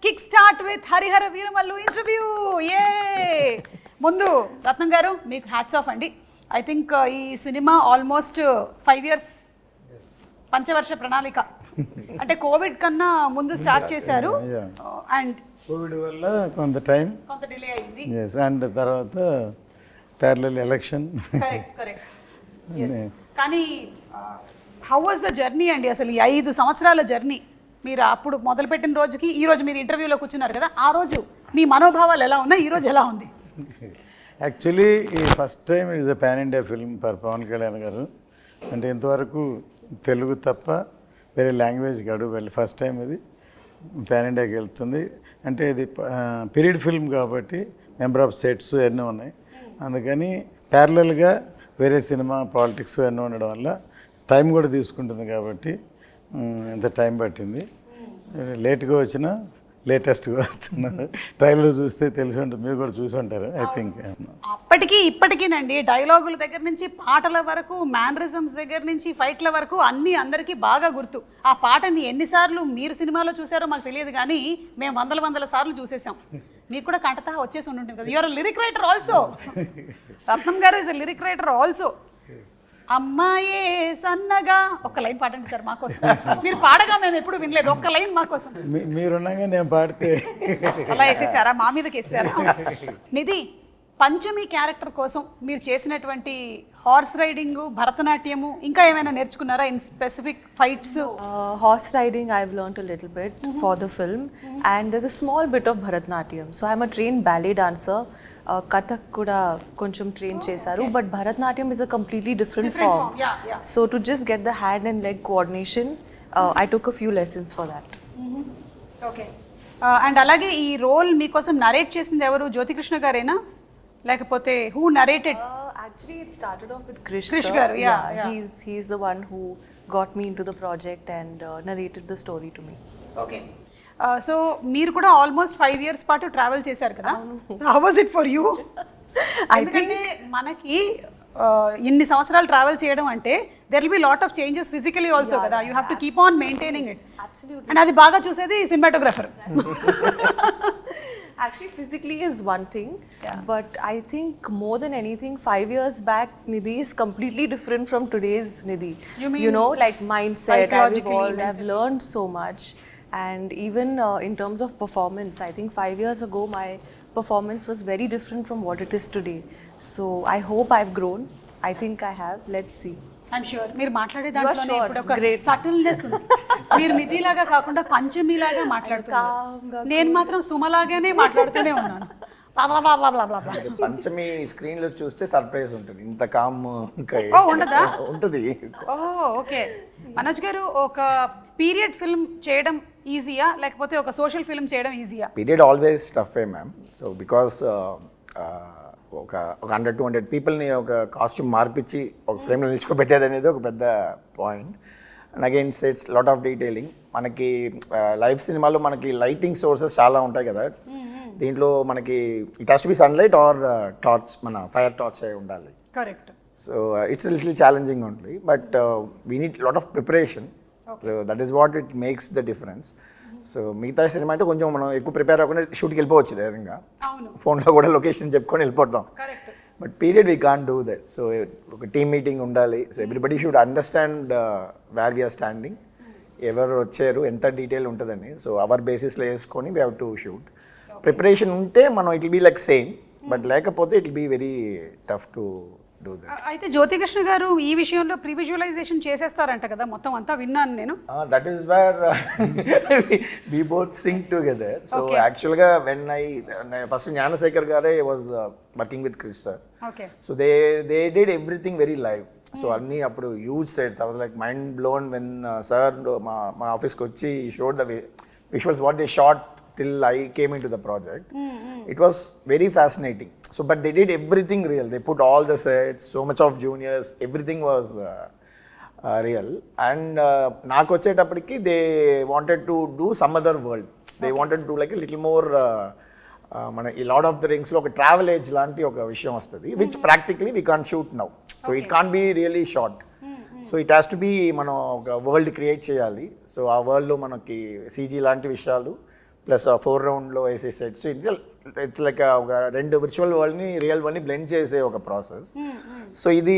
kick start with Harihara Veeramallu interview. Yay! ముందు రత్నం గారు మీకు హ్యాట్స్ ఆఫ్ అండి. ఐ థింక్ ఈ సినిమా ఆల్మోస్ట్ 5 years పంచవర్ష ప్రణాళిక అంటే కోవిడ్ కన్నా ముందు స్టార్ట్ చేశారు అండ్ కోవిడ్ వల్ల కొంత డిలే అయింది. అండ్ తర్వాత ప్యారలల్ ఎలక్షన్. కరెక్ట్. కానీ హౌ వాజ్ ద జర్నీ అండి, అసలు ఈ 5 సంవత్సరాల జర్నీ? మీరు అప్పుడు మొదలుపెట్టిన రోజుకి ఈ రోజు మీరు ఇంటర్వ్యూలో కూర్చున్నారు కదా, ఆ రోజు మీ మనోభావాలు ఎలా ఉన్నాయి, ఈ రోజు ఎలా ఉంది? యాక్చువల్లీ ఈ first time it's a pan India film for Pavan Kalyan garu. అంటే ఇంతవరకు తెలుగు తప్ప వేరే లాంగ్వేజ్కి అడుగు వెళ్ళి ఫస్ట్ టైం ఇది పాన్ ఇండియాకి వెళ్తుంది. అంటే ఇది పీరియడ్ ఫిల్మ్ కాబట్టి మెంబర్ ఆఫ్ సెట్స్ ఎన్నో ఉన్నాయి, అందుకని ప్యారలల్గా వేరే సినిమా పాలిటిక్స్ ఎన్నో ఉండడం వల్ల టైం కూడా తీసుకుంటుంది కాబట్టి ఎంత టైం పట్టింది. లేట్గా వచ్చినా లేటెస్ట్గా వస్తున్నారు. ట్రైలర్ చూస్తే తెలిసి ఉంటుంది, మీరు కూడా చూసి ఉంటారు ఐ థింక్. అప్పటికీ ఇప్పటికీనండి డైలాగుల దగ్గర నుంచి పాటల వరకు, మ్యానరిజమ్స్ దగ్గర నుంచి ఫైట్ల వరకు అన్నీ అందరికీ బాగా గుర్తు. ఆ పాటని ఎన్నిసార్లు మీరు సినిమాలో చూసారో మాకు తెలియదు, కానీ మేము వందల సార్లు చూసేసాం. మీకు కూడా కంటతా వచ్చేసి ఉంటుంది కదా. You're lyric writer also. Ratnam garu is lyric writer also. అమ్మాయే సన్నగా ఒక్క లైన్ పాడండి సార్ మాకోసం. మీరు పాడగా మేము ఎప్పుడు వినలేదు, ఒక్క లైన్ మాకోసం. మీరున్నాగా నేను పాడితే అలా వేసేసారా, మా మీదకి వేసారా? నిధి, పంచమి క్యారెక్టర్ కోసం మీరు చేసినటువంటి హార్స్ రైడింగ్, భరతనాట్యము, ఇంకా ఏమైనా నేర్చుకున్నారా in specific fights? Horse riding I've learned a little bit for the film, and there's a small bit of Bharatnatyam. So I'm a trained ballet dancer. Kathak kuda koncham train chesaru, but Bharatnatyam is a completely different form. Yeah. So to just get the hand and leg coordination, I took a few lessons for that. Okay. And అలాగే ఈ role మీకోసం narrate చేసింది ఎవరు? జ్యోతికృష్ణ గారేనా, లేకపోతే who narrated? Actually, it started off with Krish. Krish sir. garu, yeah. He's the one who got me into the project and narrated the story to me. Okay. So మీరు కూడా almost 5 years పాటు travel చేశారు కదా. How was it for you? ఎందుకంటే మనకి ఇన్ని సంవత్సరాలు travel చేయడం అంటే there will be lot of changes physically also కదా. You have to keep on maintaining it. And అది బాగా చూసేది cinematographer. Actually, physically is one thing, but I think more than anything, 5 years back, Nidhi is completely different from today's Nidhi. You know, like mindset, I've psychologically, evolved, I've learned so much. And even in terms of performance, I think 5 years ago, my performance was very different from what it is today. So I hope I've grown. I think I have. Let's see. I'm sure మీరు మాట్లాడే దాంట్లోనే sure. ఇప్పుడు ఒక Great. Subtleness ఉంది. మీరు నిధిలాగా కాకుండా పంచమిలాగా మాట్లాడుతున్నారు. నేను మాత్రం సుమలాగానే మాట్లాడుతూనే ఉన్నాను. పంచమి స్క్రీన్ లో చూస్తే సర్ప్రైజ్ ఉంటుంది. ఇంత కామ్ ఉండదా? ఉంటుంది. ఓకే. మనోజ్ గారు, ఒక పీరియడ్ ఫిల్మ్ చేయడం ఈజీయా, లేకపోతే ఒక సోషల్ ఫిల్మ్ చేయడం ఈజీయా? Period always tough ma'am. So because ఒక 100-200 పీపుల్ని ఒక కాస్ట్యూమ్ మార్పించి ఒక ఫ్రేమ్లో నిల్చుకోబెట్టేది అనేది ఒక పెద్ద point. And again it's lot of detailing. మనకి లైవ్ సినిమాలో మనకి లైటింగ్ సోర్సెస్ చాలా ఉంటాయి కదా. దీంట్లో మనకి it has to be sunlight or torch, మన ఫైర్ టార్చ్ అయి ఉండాలి. Correct. So it's little challenging only, but we need lot of preparation. So that is what it makes the difference. So మిగతా సినిమా అంటే కొంచెం మనం ఎక్కువ ప్రిపేర్ అవ్వకుండా షూట్కి వెళ్ళిపోవచ్చు ధైర్యంగా, ఫోన్లో కూడా లొకేషన్ చెప్పుకొని వెళ్ళిపోతాం. But period we can't do that. So ఒక టీమ్ మీటింగ్ ఉండాలి. So everybody should understand where we are standing, ఎవరు వచ్చారు, ఎంత డీటెయిల్ ఉంటుందని. సో అవర్ బేసిస్లో వేసుకొని we have to shoot. Preparation ఉంటే మనం it will be like same, but లేకపోతే it will be very tough to do that. అయితే జ్యోతికృష్ణ గారు ఈ విషయంలో ప్రీ విజువలైజేషన్ చేసేస్తారంట కదా, మొత్తం అంతా విన్నాను నేను. That is where we both sync together. So యాక్చువల్గా వెన్ ఫస్ట్ జ్ఞానశేఖర్ గారే was working with Krish sir. So they did everything very live. So అన్నీ అప్పుడు huge sets. I was like mind blown when sir మా ఆఫీస్కి వచ్చి showed the visuals what they shot till I came into the project. It was very fascinating. So but they did everything real. They put all the sets, so much of juniors, everything was real. And నాకు వచ్చేటప్పటికి they wanted to do some other world. They wanted to do like a little more మన ఈ lord of the రింగ్స్లో ఒక travel age లాంటి ఒక విషయం వస్తుంది, which practically we can't shoot now. So it can't be really short. So it has to be మనం ఒక world create చేయాలి. సో ఆ వరల్డ్లో మనకి సీజీ లాంటి విషయాలు ప్లస్ 4 రౌండ్లో వేసే సెట్స్. ఇట్స్ లైక్ ఒక 2 విర్చువల్ వరల్డ్ని రియల్ వరల్డ్ని బ్లెండ్ చేసే ఒక ప్రాసెస్. సో ఇది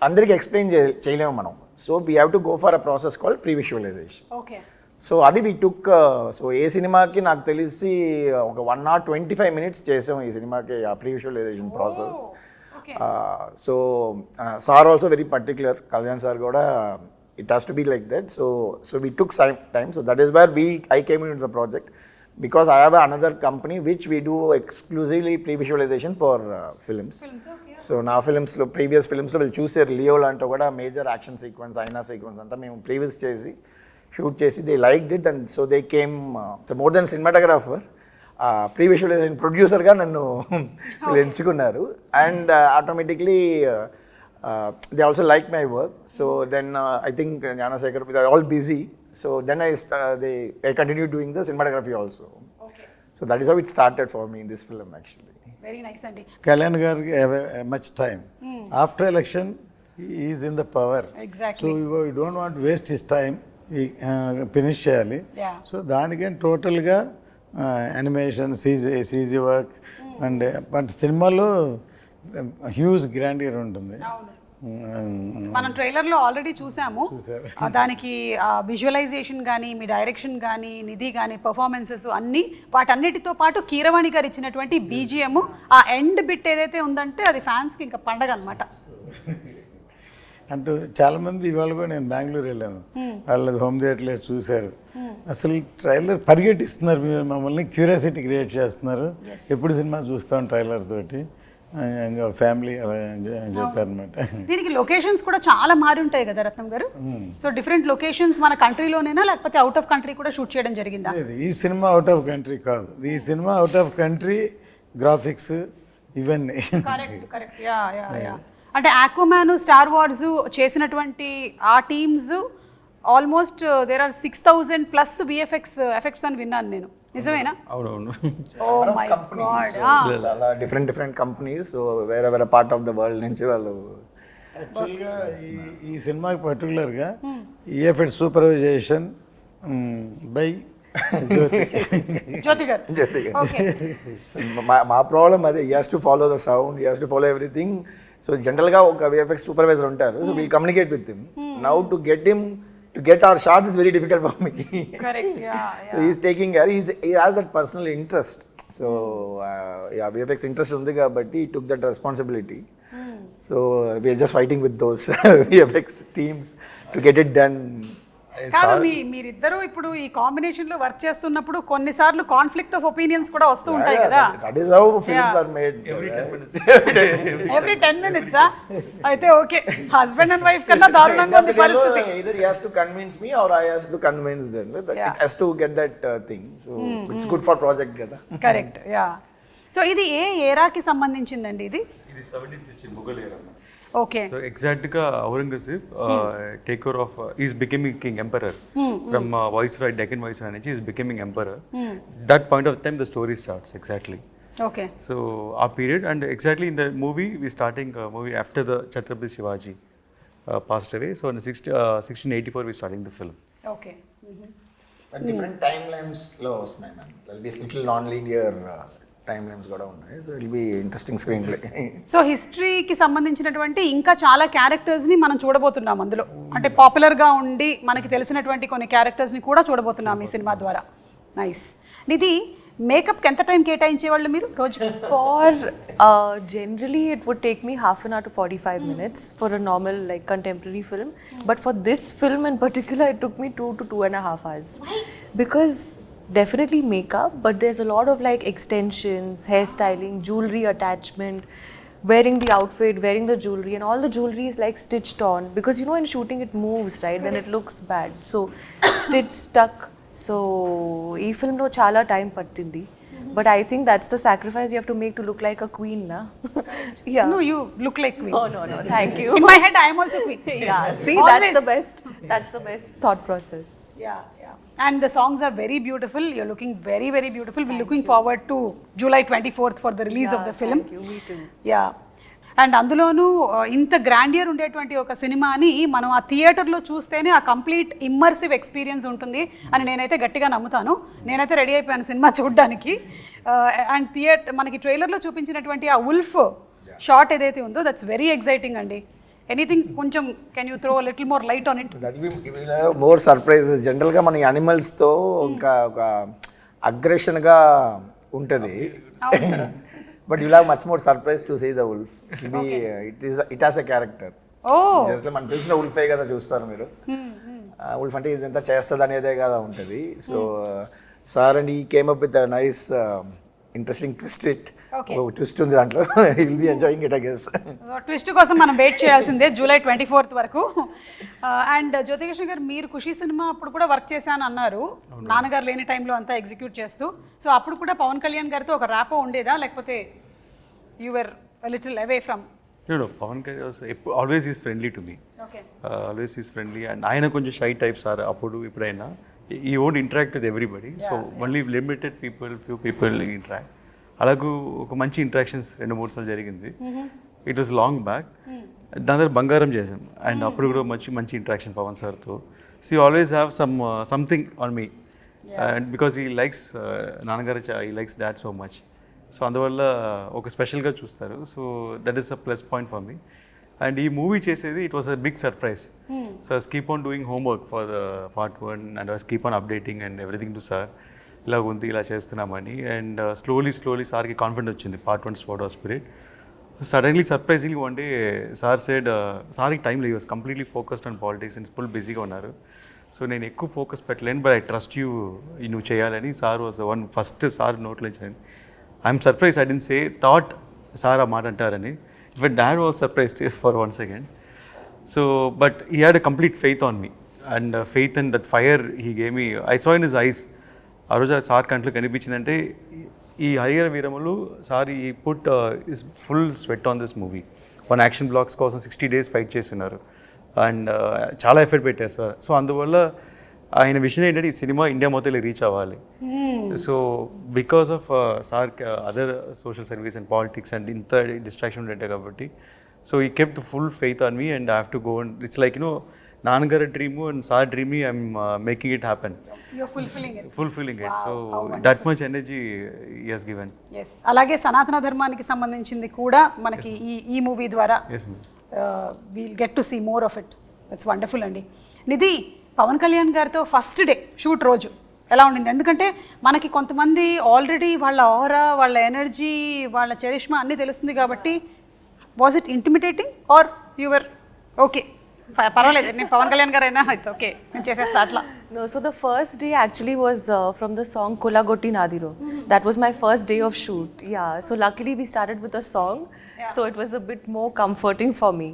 అందరికీ ఎక్స్ప్లెయిన్ చేయలేము మనం. So we have to go for a process called pre visualisation. Okay. So అది వీ టుక్. సో ఏ సినిమాకి నాకు తెలిసి ఒక 1 hour 25 minutes చేసాం ఈ సినిమాకి ఆ pre visualisation process. So sir also very particular, Kalyan sir కూడా it has to be like that. So we took some time. So that is where I came into the project, because I have another company which we do exclusively pre-visualization for films. So now films lo previous films lo will choose Leo lanto kuda major action sequence, aina sequence anta mem previous chesi shoot chesi they liked it, and so they came. So more than cinematographer, pre-visualization producer ga nannu enchukunnaru, and automatically they also like my work. So then I think Gnanasekhar, they are all busy. So then I continued doing the cinematography also. Okay. So that is how it started for me in this film actually. Very nice అండి. Kalyan Gargi have much time. After election, he is in the power. Exactly. So we don't want to waste his time. We finish చేయాలి. Yeah. So దానికని టోటల్గా animation, CG work and but సినిమాలో huge grandeur ఉంటుంది. మనం ట్రైలర్లో already చూసాము. దానికి visualisation కానీ, మీ డైరెక్షన్ కానీ, నిధి కానీ, పర్ఫార్మెన్సెస్ అన్నీ, వాటన్నిటితో పాటు కీరవాణి గారు ఇచ్చినటువంటి బీజిఎం, ఆ ఎండ్ బిట్ ఏదైతే ఉందంటే అది ఫ్యాన్స్కి ఇంకా పండగ అనమాట. అంటూ చాలామంది ఇవాళ కూడా నేను బెంగళూరు వెళ్ళాను, వాళ్ళది హోమ్ థియేటర్లో చూశారు. అసలు ట్రైలర్ పరిగెట్టిస్తున్నారు, మమ్మల్ని క్యూరియాసిటీ క్రియేట్ చేస్తున్నారు. ఎప్పుడు సినిమా చూస్తాం ట్రైలర్ తోటి, ఫ్యామిలీ అలా చెప్పారనమాట. దీనికి లొకేషన్స్ కూడా చాలా మారి ఉంటాయి కదా రత్నం గారు. సో డిఫరెంట్ లొకేషన్స్ మన కంట్రీలోనేనా, లేకపోతే అవుట్ ఆఫ్ కంట్రీ కూడా షూట్ చేయడం జరిగిందా? ఈ సినిమా అవుట్ ఆఫ్ కంట్రీ కాదు, ఈ సినిమా అవుట్ ఆఫ్ కంట్రీ గ్రాఫిక్స్ ఇవన్నీ. Correct correct. Yeah yeah yeah. అంటే ఆక్వామ్యాన్, స్టార్ వార్స్ చేసినటువంటి ఆ teams almost there are 6000+ VFX effects అని విన్నాను నేను, నిజమేనా? అవునవును. Oh my God. చాలా డిఫరెంట్ కంపెనీస్, సో వేరే పార్ట్ ఆఫ్ ద వరల్డ్ నుంచి వాళ్ళు. యాక్చువల్గా ఈ సినిమాకి పర్టికులర్గా ఈఎఫ్ఎక్స్ సూపర్వైజేషన్ బై జ్యోతి గారు. మా ప్రాబ్లం అదే, he has to follow the sound, he has to follow everything. So జనరల్గా ఒక విఎఫ్ఎక్స్ సూపర్వైజర్ ఉంటారు, so will communicate with him. Now to get our shots is very difficult for me. Correct. Yeah. So he's taking care. He has that personal interest. So yeah, VFX interest undi kabatti he took that responsibility. So we are just fighting with those VFX teams to get it done. కాదు, మీరిద్దరూ ఇప్పుడు ఈ combination లో work చేస్తున్నప్పుడు కొన్నిసార్లు conflict of opinions కూడా వస్తూ ఉంటాయి కదా. That is how films are made. Every 10 minutes. అయితే ఓకే, హస్బెండ్ అండ్ వైఫ్ కన్నా దారుణంగా ఉంది పరిస్థితి. Either he has to convince me or I has to convince them. But it has to get that thing. So it's good for project కదా. Correct. Yeah. So ఇది ఏ ఏరాకి సంబంధించిందండి? ఇది 17th century Mughal era. Okay. So exactగా Aurangzeb take over of is becoming king emperor from Viceroy, Deccan Viceroy నుంచి is becoming emperor. That point of time the story starts exactly. Okay. So our period, and exactly in the movie we starting movie after the Chhatrapati Shivaji passed away. So in 1684 we starting the film. Okay. But different timelines లో వస్తున్నాయి man. There'll be little non-linear time lines కూడా ఉన్నాయి. So it will be interesting screenplay. So హిస్టరీకి సంబంధించినటువంటి ఇంకా చాలా క్యారెక్టర్స్ని మనం చూడబోతున్నాం అందులో. అంటే పాపులర్గా ఉండి మనకి తెలిసినటువంటి కొన్ని క్యారెక్టర్స్ని కూడా చూడబోతున్నాం ఈ సినిమా ద్వారా. నైస్. నిధి, మేకప్కి ఎంత టైం కేటాయించేవాళ్ళు మీరు రోజు? For generally it would take me half an hour to 45 minutes for a normal like contemporary film, but for this film in particular it took me 2 to 2.5 hours. Why? Because definitely makeup, but there's a lot of like extensions, hairstyling, jewelry attachment, wearing the outfit, wearing the jewelry, and all the jewelry is like stitched on, because you know in shooting it moves, right? Then it looks bad, so stitch stuck. So ee film lo chala time pattindi, but I think that's the sacrifice you have to make to look like a queen, na? Yeah. No, you look like queen. Oh no, thank you. In my head I am also queen. Yeah, see, Always. that's the best thought process. Yeah. And the songs are very beautiful. You're looking very, very beautiful. We're looking forward to July 24th for the release of the film. Thank you. Me too. Yeah. And అందులోనూ ఇంత grandeur ఉండేటువంటి ఒక సినిమాని మనం ఆ థియేటర్లో చూస్తేనే ఆ కంప్లీట్ ఇమ్మర్సివ్ ఎక్స్పీరియన్స్ ఉంటుంది అని నేనైతే గట్టిగా నమ్ముతాను. నేనైతే రెడీ అయిపోయాను సినిమా చూడడానికి. అండ్ మనకి ట్రైలర్లో చూపించినటువంటి ఆ ఉల్ఫ్ షాట్ ఏదైతే ఉందో దట్స్ వెరీ ఎక్సైటింగ్ అండి. ఎనీథింగ్ కొంచెం can you throw little more light on it? More surprises. జనరల్గా మన యానిమల్స్తో ఇంకా ఒక అగ్రెషన్గా ఉంటుంది, but you have much more surprise to see the wolf. It has a character. Just మనకు తెలిసిన ఉల్ఫే కదా చూస్తారు మీరు. ఉల్ఫ్ అంటే ఇదంతా చేస్తుంది అనేదే కదా ఉంటుంది. సో సార్ అండ్ ఈ came up with nice interesting twist ఉంది దాంట్లో. Will be enjoying it I guess. Twist కోసం మనం వెయిట్ చేయాల్సిందే జూలై 24th వరకు. అండ్ జ్యోతికృష్ణ గారు, మీరు ఖుషి సినిమా అప్పుడు కూడా వర్క్ చేశాను అన్నారు, నాన్నగారు లేని టైంలో అంతా ఎగ్జిక్యూట్ చేస్తూ. సో అప్పుడు కూడా పవన్ కళ్యాణ్ గారితో ఒక ర్యాపో ఉండేదా, లేకపోతే you're little away from? No, Pawan always is friendly to me. Okay. Always is friendly, and ఆయన కొంచెం షై టైప్స్ సార్ అప్పుడు ఇప్పుడైనా. He won't interact with everybody, so only limited people, few people interact. అలాగూ ఒక మంచి interactions 2-3 సార్లు జరిగింది. It was long back. దాని దగ్గర బంగారం చేసాం, అండ్ అప్పుడు కూడా మంచి ఇంట్రాక్షన్ పవన్ సార్తో. So always have something on me, and because he likes నాన్నగారు, he likes dad so much. So అందువల్ల ఒక స్పెషల్గా చూస్తారు. So that is a plus point for me. And ఈ మూవీ చేసేది it was a big surprise. So I keep on doing homework for the part 1 and I keep on updating and everything to sir. ఇలా ఉంది, ఇలా చేస్తున్నామని. And slowly సార్కి confident వచ్చింది part 1 spot of spirit. Suddenly surprisingly one day sir said, సార్కి time లేదు, completely focused on politics and full బిజీగా ఉన్నారు. సో నేను ఎక్కువ ఫోకస్ పెట్టలేను, బట్ ఐ ట్రస్ట్ యూ, నువ్వు చేయాలని. సార్ వాజ్ ఫస్ట్ సార్ నోట్లో నుంచి. I'm surprise, I didn't say thought sir ఆ మాట అంటారని. But dad was surprised for 1 second. So but he had a complete faith on me, and faith and that fire he gave me. I saw in his eyes. ఆ రోజు sir కంట్లో కనిపించిందంటే ఈ Harihara వీరములు sir ఈ put is full sweat on this movie. 1 action blocks కోసం 60 days fight చేస్తున్నారు, and చాలా effort పెట్టారు sir. So అందువల్ల ఆయన విషయం ఏంటంటే ఈ సినిమా ఇండియా మొత్తం రీచ్ అవ్వాలి. So because of sir other social service and politics and ఇంత డిస్ట్రాక్షన్ ఉండే కాబట్టి, సో ఈ kept full faith on me and I have to go. And it's like నాన్నగారి dream and sir dream, I'm making it happen, fulfilling it. So that much energy he has given. Yes. అలాగే సనాతన ధర్మానికి సంబంధించింది కూడా మనకి ఈ movie ద్వారా we'll get to see more of it. That's wonderful అండి. నిధి, పవన్ కళ్యాణ్ గారితో ఫస్ట్ డే షూట్ రోజు ఎలా ఉండింది? ఎందుకంటే మనకి కొంతమంది ఆల్రెడీ వాళ్ళ ఆరా, వాళ్ళ ఎనర్జీ, వాళ్ళ చరిష్మా అన్నీ తెలుస్తుంది కాబట్టి, was it intimidating or you're okay పర్వాలేదు నేను పవన్ కళ్యాణ్ గారు అయినా ఇట్స్ ఓకే నేను చేసేస్తా అట్లా? No, so the first day actually was from the song Kolagotti Nadiro. That was my first day of shoot. Yeah, so luckily we started with a song, so it was a bit more comforting for me.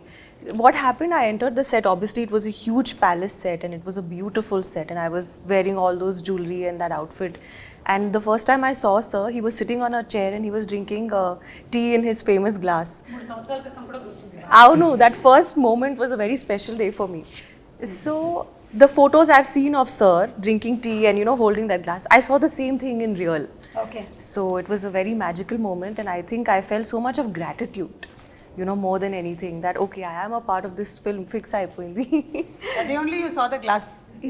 What happened, I entered the set, obviously it was a huge palace set and it was a beautiful set, and I was wearing all those jewelry and that outfit. And the first time I saw sir, he was sitting on a chair and he was drinking tea in his famous glass. Oh no, that first moment was a very special day for me. So the photos I've seen of sir drinking tea and holding that glass, I saw the same thing in real. Okay. So it was a very magical moment, and I think I felt so much of gratitude, more than anything, that okay, I am a part of this film. Fix అయిపోయింది. The only you saw the glass.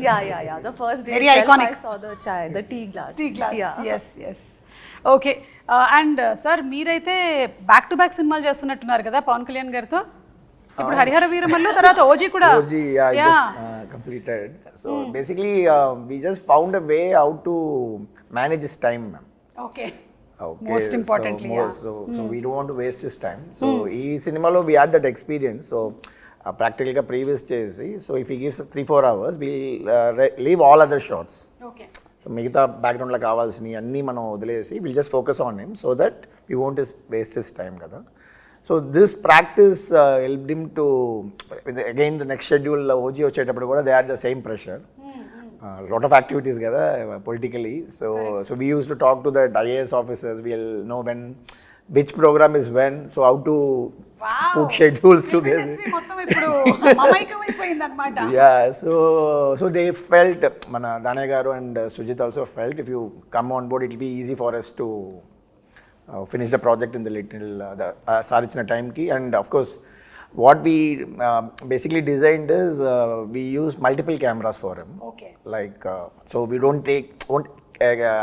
Yeah. The first day Very itself, iconic. I saw the chai, the tea glass. Yeah. Yes. Okay. And sir మీరైతే back to back సినిమాలు చేస్తున్నట్టున్నారు కదా పవన్ కళ్యాణ్ గారితో. ఇప్పుడు హరిహర వీరమల్లు తర్వాత OG కూడా. OG I just completed. So basically we just found a way how to manage his time, ma'am. Okay. Most importantly, so we don't want to waste his time. So ఈ సినిమాలో we had that experience. So ప్రాక్టికల్గా previous చేసి, so if he gives 3-4 hours we'll leave all other shots. Okay. So మిగతా బ్యాక్గ్రౌండ్లో కావాల్సినవి అన్నీ మనం వదిలేసి will just focus on him so that we won't waste his time కదా. So this practice helped him to again the next schedule OG వచ్చేటప్పుడు కూడా they are the same pressure. lot of activities కదా politically. So we used to talk to the IAS officers. We'll know when which program is when, so how to put schedules together. మొత్తం ఇప్పుడు మమైకమైపోయింది అన్నమాట. Yeah, so they felt, Danaya garu and Sujit also felt, if you come on board it will be easy for us to finish the project in the little sir ఇచ్చిన టైంకి. And of course what we basically designed is we use multiple cameras for him. Okay. Like so we won't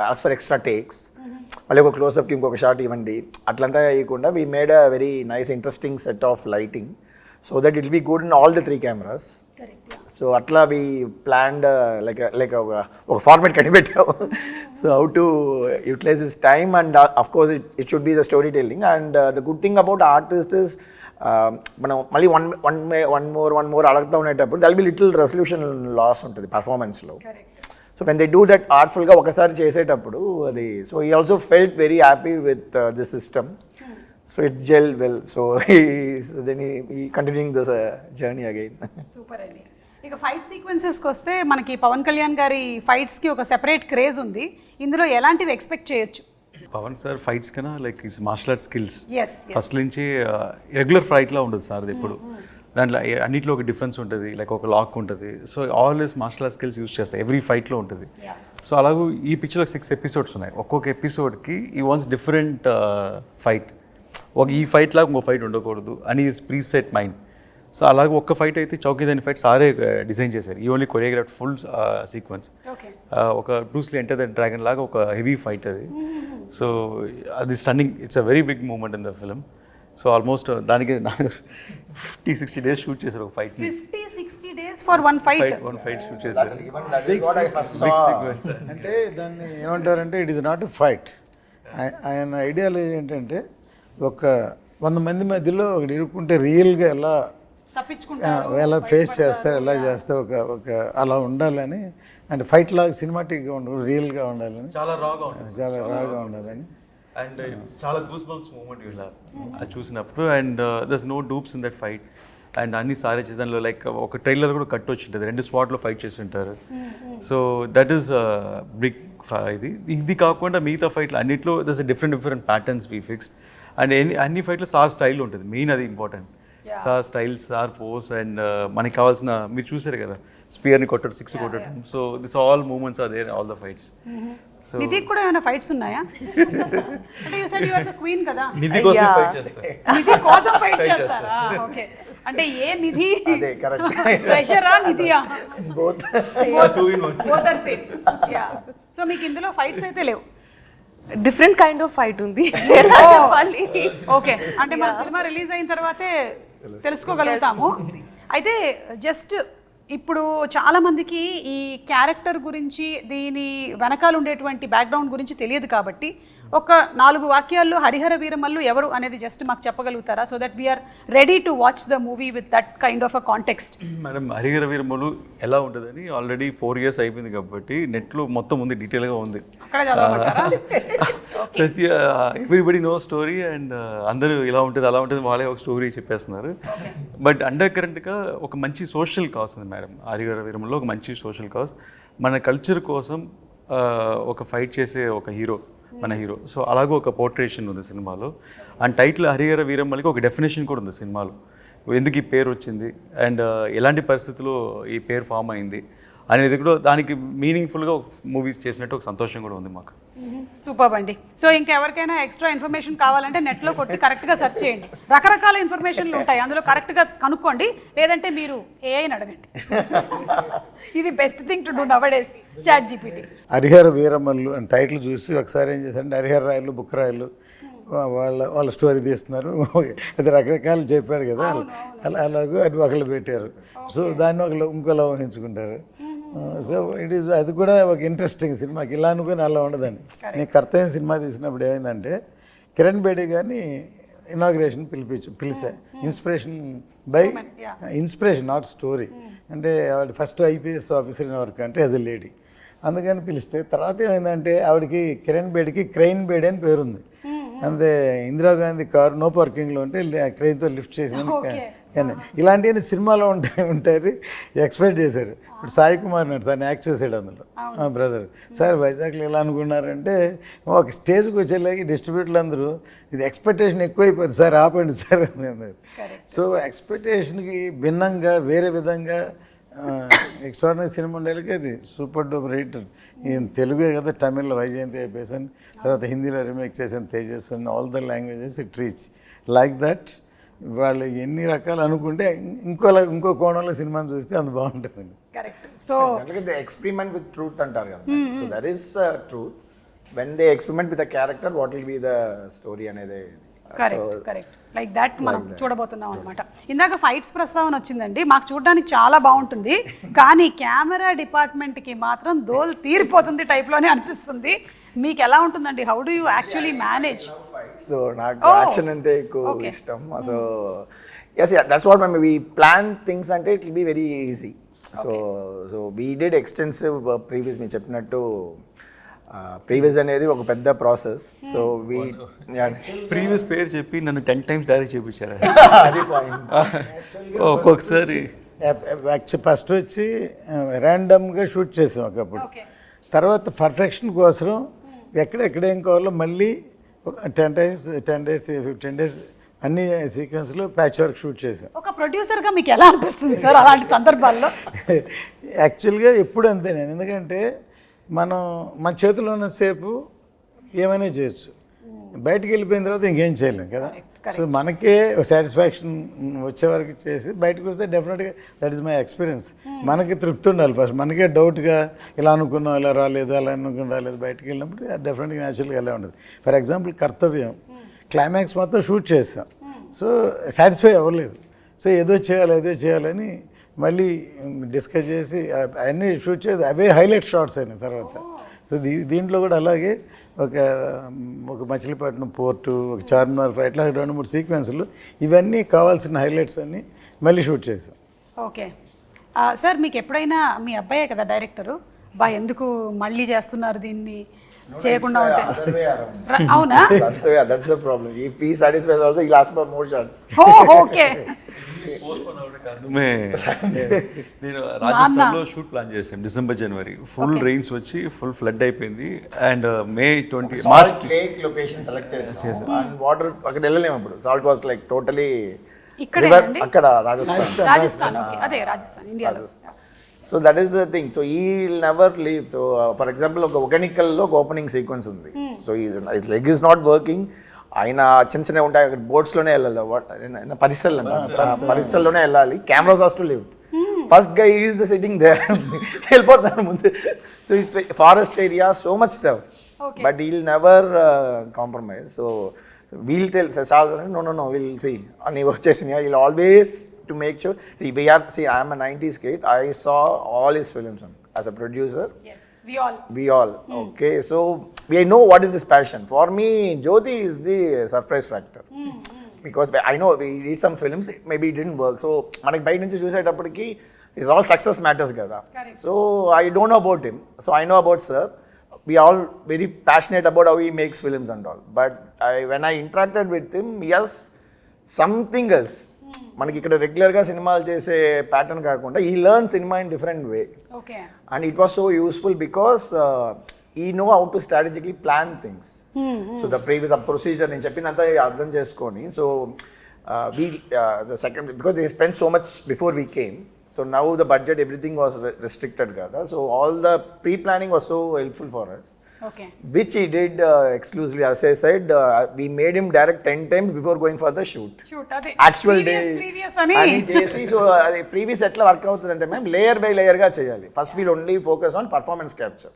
ask for extra takes. మళ్ళీ ఒక క్లోజ్అప్కి ఇంకొక shot ఇవ్వండి అట్లంతా వేయకుండా we made a very nice interesting set of lighting so that it will be good in all the 3 cameras. So అట్లా we planned like ఒక format కనిపెట్టాము. So how to utilize this time and of course it should be the story telling. And the good thing about artist is మనం మళ్ళీ one more అడుగుతూ ఉండేటప్పుడు there'll be little resolution loss ఉంటుంది పర్ఫార్మెన్స్లో. So when they do that ఆర్ట్ఫుల్గా ఒకసారి చేసేటప్పుడు అది so he also felt very happy with this system. So it gelled well. So then he continuing this journey again. Super అండి. ఇక fight సీక్వెన్సెస్కి వస్తే మనకి పవన్ కళ్యాణ్ గారి ఫైట్స్కి ఒక సెపరేట్ క్రేజ్ ఉంది. ఇందులో ఎలాంటివి ఎక్స్పెక్ట్ చేయొచ్చు? పవన్ సార్ ఫైట్స్ కన్నా like is martial art skills as first నుంచి రెగ్యులర్ ఫైట్లా ఉండదు సార్ ఎప్పుడు. దాంట్లో అన్నింటిలో ఒక డిఫరెన్స్ ఉంటుంది, లైక్ ఒక లాక్ ఉంటుంది. So always martial art skills use చేస్తాయి ఎవ్రీ ఫైట్లో ఉంటుంది. సో అలాగూ ఈ పిక్చర్లో 6 ఎపిసోడ్స్ ఉన్నాయి. ఒక్కొక్క ఎపిసోడ్కి ఈ వాన్స్ డిఫరెంట్ ఫైట్. ఈ ఫైట్ లాగా ఇంకో ఫైట్ ఉండకూడదు అని ప్రీ సెట్ మైండ్. సో అలాగే ఒక్క ఫైట్ అయితే చౌకీదాని ఫైట్ సారే డిజైన్ చేశారు. ఈ ఓన్లీ కొరియోగ్రాఫ్ ఫుల్ సీక్వెన్స్. ఒక బ్రూస్లీ ఎంటర్ ద డ్రాగన్ లాగా ఒక హెవీ ఫైట్ అది. సో అది stunning, it's a very big moment in the film. So almost దానికి 50-60 days షూట్ చేశారు ఒక ఫైట్. 50-60 days for one fight shoot చేశారు. అంటే దాన్ని ఏమంటారంటే it is not a fight. ఆయన ఐడియాలజీ ఏంటంటే ఒక 100 మంది మధ్యలో ఒకటి ఇరుక్కుంటే రియల్గా ఎలా ఫేస్ చేస్తారు, ఎలా చేస్తారు, ఒక అలా ఉండాలని. అంటే ఫైట్ లాగా సినిమాటిక్గా ఉండదు, రియల్గా ఉండాలని, చాలా రాగా ఉండాలని. అండ్ చాలా గూస్ బంప్స్ మూమెంట్ ఇలా అది చూసినప్పుడు. And there's no dupes in that fight. And అన్ని సారే చేసి దానిలో లైక్ ఒక ట్రైలర్ కూడా కట్ వచ్చి ఉంటుంది, 2 స్పాట్లో ఫైట్ చేసి ఉంటారు. So that is big. ఇది కాకుండా మిగతా ఫైట్లు అన్నింటిలో there's different patterns we fixed. And అన్ని ఫైట్లో సార్ స్టైల్ ఉంటుంది, మెయిన్ అది important. Sir style, sir pose. And మనకి కావాల్సిన మీరు చూసారు కదా స్పియర్ని కొట్టడం, 6 కొట్టడం. So this all moments are there all the fights. So Nidhi కూడా ఏమైనా ఫైట్స్ ఉన్నాయా? అంటే you said you are the queen కదా, నిధి కోసం ఫైట్ చేస్తారు. నిధి కోసం ఫైట్ చేస్తారా? ఓకే. అంటే ఏ నిధి ప్రెషరా నిధియా? Both are same. Yeah. So మీకు ఇందులో ఫైట్స్ అయితే లేవు? డిఫరెంట్ కైండ్ ఆఫ్ ఫైట్ ఉంది చెప్పాలి. ఓకే. అంటే మన సినిమా రిలీజ్ అయిన తర్వాతే తెలుసుకోగలుగుతాము. అయితే జస్ట్ ఇప్పుడు చాలామందికి ఈ క్యారెక్టర్ గురించి, దీని వెనకాల ఉండేటువంటి బ్యాక్గ్రౌండ్ గురించి తెలియదు కాబట్టి ఒక 4 వాక్యాల్లో హరిహర వీరమల్లు ఎవరు అనేది జస్ట్ మాకు చెప్పగలుగుతారా? So that we're ready to watch the movie with that kind of a context. Madam Harihara Veeramallu ఎలా ఉంటుందని ఆల్రెడీ 4 years అయిపోయింది కాబట్టి నెట్లో మొత్తం ఉంది, డీటెయిల్గా ఉంది. అక్కడ చదవమంటారా? ప్రతి ఎవ్రీబడి నో స్టోరీ. అండ్ అందరూ ఇలా ఉంటుంది అలా ఉంటుంది వాళ్ళే ఒక స్టోరీ చెప్పేస్తున్నారు. బట్ అండర్ కరెంట్గా ఒక మంచి సోషల్ కాజ్ ఉంది మేడం హరిహర వీరమల్లో. ఒక మంచి సోషల్ కాజ్, మన కల్చర్ కోసం ఒక ఫైట్ చేసే ఒక హీరో మన హీరో. సో అలాగే ఒక పోర్ట్రేషన్ ఉంది సినిమాలో. అండ్ టైటిల్ హరిహర వీరమల్లికి ఒక డెఫినేషన్ కూడా ఉంది సినిమాలో, ఎందుకు ఈ పేరు వచ్చింది అండ్ ఎలాంటి పరిస్థితుల్లో ఈ పేరు ఫామ్ అయింది అనేది కూడా దానికి మీనింగ్ఫుల్గా మూవీస్ చేసినట్టు ఒక సంతోషం కూడా ఉంది మాకు. సూపర్ అండి. సో ఇంకెవరికైనా ఎక్స్ట్రా ఇన్ఫర్మేషన్ కావాలంటే నెట్లో కొట్టి కరెక్ట్గా సెర్చ్ చేయండి. రకరకాల ఇన్ఫర్మేషన్లు ఉంటాయి, అందులో కరెక్ట్గా కనుక్కోండి. లేదంటే మీరు ఏఐని అడగండి. ఇది best thing to do nowadays, ChatGPT. Harihara Veeramallu అని టైటిల్ చూసి ఒకసారి ఏం చేశారంటే హరిహర రాయలు, బుక్ రాయలు వాళ్ళ స్టోరీ తీస్తున్నారు. అది రకరకాలు చెప్పారు కదా, అలాగూ అది ఒకళ్ళు పెట్టారు. సో దాన్ని ఒకళ్ళు ఇంకోలా ఊహించుకుంటారు. సో ఇట్ ఈస్ అది కూడా ఒక ఇంట్రెస్టింగ్ సినిమాకి. ఇలా అనుకుని అలా ఉండదండి. నేను కర్తవ్యం సినిమా తీసినప్పుడు ఏమైందంటే కిరణ్ బేడి గారిని ఇనాగ్రేషన్ పిలిచా. Inspiration not story. అంటే ఆవిడ first IPS officer in work అంటే యాజ్ ఎ లేడీ, అందుకని పిలిస్తే తర్వాత ఏమైందంటే ఆవిడకి కిరణ్ బేడికి క్రెయిన్ బేడి అని పేరుంది. అంతే ఇందిరాగాంధీ కారు నో పార్కింగ్లో ఉంటే క్రెయిన్తో లిఫ్ట్ చేసిన కానీ ఇలాంటివన్నీ సినిమాలో ఉంటాయి ఎక్స్పెక్ట్ చేశారు. ఇప్పుడు సాయి కుమార్ నాడు తను యాక్ట్ చేసాడు అందులో, బ్రదర్. సార్ వైజాగ్లో ఎలా అనుకున్నారంటే ఒక స్టేజ్కి వచ్చేలాగి డిస్ట్రిబ్యూటర్లు అందరూ ఇది ఎక్స్పెక్టేషన్ ఎక్కువైపోతుంది సార్, ఆపండి సార్ అని అన్నారు. సో ఎక్స్పెక్టేషన్కి భిన్నంగా వేరే విధంగా ఎక్స్ట్రాడినరీ సినిమా ఉండేకి అది సూపర్ డూపర్ హిట్. ఈయన తెలుగే కదా, తమిళ్లో వైజయంతి అయిపోయాను, తర్వాత హిందీలో రీమేక్ చేసిన Tejaswi, all the languages it reach like that. వాళ్ళు ఎన్ని రకాలు అనుకుంటే ఇంకో కోణంలో సినిమాని చూస్తే అంత బాగుంటుందండి. Correct. So they experiment with truth అంటారు కదా, so that is truth. When they experiment with the character what will be the story అనేది. కరెక్ట్ లైక్ దాట్ మనం చూడబోతున్నాం అనమాట. ఇందాక ఫైట్స్ ప్రస్తావన వచ్చిందండి, మాకు చూడడానికి చాలా బాగుంటుంది, కానీ కెమెరా డిపార్ట్మెంట్కి మాత్రం దోల్ తీరిపోతుంది టైప్లోనే అనిపిస్తుంది. మీకు ఎలా ఉంటుందండి? How do you actually manage? So నాకు యాక్షన్ అంటే ఎక్కువ ఇష్టం. So yes, that's what we plan things అంటే it will be very easy. So we did extensive previous, మీరు చెప్పినట్టు ప్రీవియస్ అనేది ఒక పెద్ద ప్రాసెస్. సో వీ ప్రీవియస్ పేరు చెప్పి నన్ను 10 times డైరెక్ట్ చేయించారు. అది పాయింట్. ఒక్కొక్కసారి ఫస్ట్ వచ్చి ర్యాండమ్గా షూట్ చేసాం ఒకప్పుడు, తర్వాత పర్ఫెక్షన్ కోసం ఎక్కడేం కావాలో మళ్ళీ 10 days 15 days అన్ని సీక్వెన్స్లో ప్యాచ్ వర్క్ షూట్ చేసాం. ఒక ప్రొడ్యూసర్గా మీకు ఎలా అనిపిస్తుంది సార్ అలాంటి సందర్భాల్లో? యాక్చువల్గా ఎప్పుడు అంతే నేను, ఎందుకంటే మన చేతిలో ఉన్నసేపు ఏమైనా చేయొచ్చు, బయటికి వెళ్ళిపోయిన తర్వాత ఇంకేం చేయలేం కదా. సో మనకే సాటిస్ఫాక్షన్ వచ్చే వరకు చేసి బయటకు వస్తే డెఫినెట్గా దట్ ఈస్ మై ఎక్స్పీరియన్స్. మనకి తృప్తి ఉండాలి ఫస్ట్, మనకే డౌట్గా ఇలా అనుకున్నాం ఇలా రాలేదు అలా అనుకుని రాలేదు, బయటకు వెళ్ళినప్పుడు డెఫినెట్గా న్యాచురల్గా ఎలా ఉండదు. ఫర్ ఎగ్జాంపుల్ కర్తవ్యం క్లైమాక్స్ మొత్తం షూట్ చేస్తాం, సో సాటిస్ఫై అవ్వలేదు, సో ఏదో చేయాలని మళ్ళీ డిస్కస్ చేసి అవన్నీ షూట్ చేసి అవే హైలైట్ షాట్స్ అయినాయి తర్వాత. సో దీంట్లో కూడా అలాగే ఒక మచిలీపట్నం పోర్టు, ఒక చార్మినార్ ఫైట్, ఇట్లా 2-3 సీక్వెన్స్లు ఇవన్నీ కావాల్సిన హైలైట్స్ అన్నీ మళ్ళీ షూట్ చేసాం. ఓకే సార్, మీకు ఎప్పుడైనా మీ అబ్బాయే కదా డైరెక్టరు, ఎందుకు మళ్ళీ చేస్తున్నారు దీన్ని చేయకుండా ఉంటే? అవునా? That's the problem. If he satisfies also, he'll ask for more shots. Okay. నేను రాజస్థాన్లో షూట్ ప్లాన్ చేశాను డిసెంబర్ జనవరి, ఫుల్ రెయిన్స్ వచ్చి ఫుల్ ఫ్లడ్ అయిపోయింది. And May 20 March lake location select చేసాం. అండ్ వాటర్ అక్కడ వెళ్ళలేము అప్పుడు, సాల్ట్ వాస్ లైక్ టోటలీ అక్కడ రాజస్థాన్, ఇండియాలో. So that is the thing. So he will never leave. So for example ఒక ఒగనికల్లో ఒక ఓపెనింగ్ సీక్వెన్స్ ఉంది. So leg is not working, ఆయన చిన్న ఉంటాయి అక్కడ బోట్స్లోనే వెళ్ళాలి, పరిసల్లోనే వెళ్ళాలి, cameras has to live. First guy is the sitting there, వెళ్ళిపోతాను ముందు. So it's forest area, so much tough, but he will never compromise. So we'll tell no will see అని వచ్చేసి will always to make sure, I am a 90s kid, I saw all his films as a producer. Yes, we all okay, so we know what is his passion. For me, Jyoti is the surprise factor. Because I know we did some films, maybe it didn't work, so manaki bhai nunchi chusettappudiki is all success matters kada. So I don't know about him, so I know about sir. We are all very passionate about how he makes films and all, but when I interacted with him, yes, something else. మనకి ఇక్కడ రెగ్యులర్గా సినిమాలు చేసే pattern కాకుండా he learn cinema in different way. And it was so useful because he know how to strategically plan things. So the previous procedure నేను చెప్పినంత అర్థం చేసుకొని, so the second because they spend so much before we came, so now the budget everything was restricted కదా, so all the pre planning was so helpful for us. Okay. Which he did exclusively. As I said, we made him direct 10 times before going for the shoot. Actual previous ani chesi. So previous etla work avutundante ma'am, layer by layer ga cheyali. First we'll only focus on performance capture.